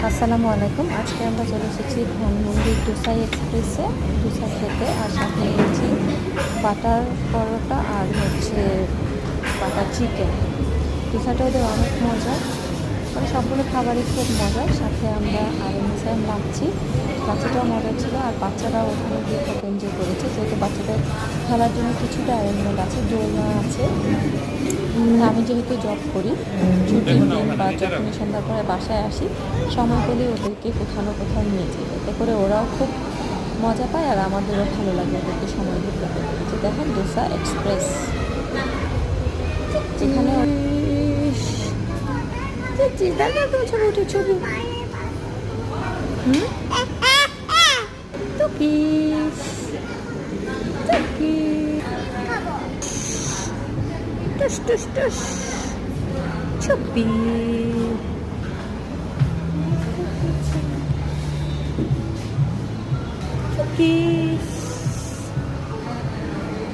আসসালামু আলাইকুম। আজকে আমরা চলে এসেছি ধানমন্ডি ডোসাই এক্সপ্রেসে ডোসা খেতে। আর সাথে নিয়েছি বাটার পরোটা আর হচ্ছে বাটার চিকেন। ডোসাটা ওদের অনেক মজা, মানে সবগুলো খাবারই খুব মজার। সাথে আমরা আরও নিয়েছিলাম লাচ্ছিটাও মজা ছিল। আর বাচ্চারাও ওখানে গিয়ে খুব এনজয় করেছে, যেহেতু বাচ্চাদের খেলার জন্য কিছুটা অ্যারেঞ্জমেন্ট আছে, দোলনা আছে। আমি যেহেতু জব করি, ছুটির দিন বা যখনই সন্ধ্যার পরে বাসায় আসি, সময় পেলে ওদেরকে কোথাও না কোথাও নিয়ে যাই। এতে করে ওরাও খুব মজা পায় আর আমাদেরও ভালো লাগে ওদেরকে সময় দিতে পেরে। যে দেখেন ডোসা এক্সপ্রেস, যেখানে ছবি ছবি টুস টুস টুস ছবি। Okay.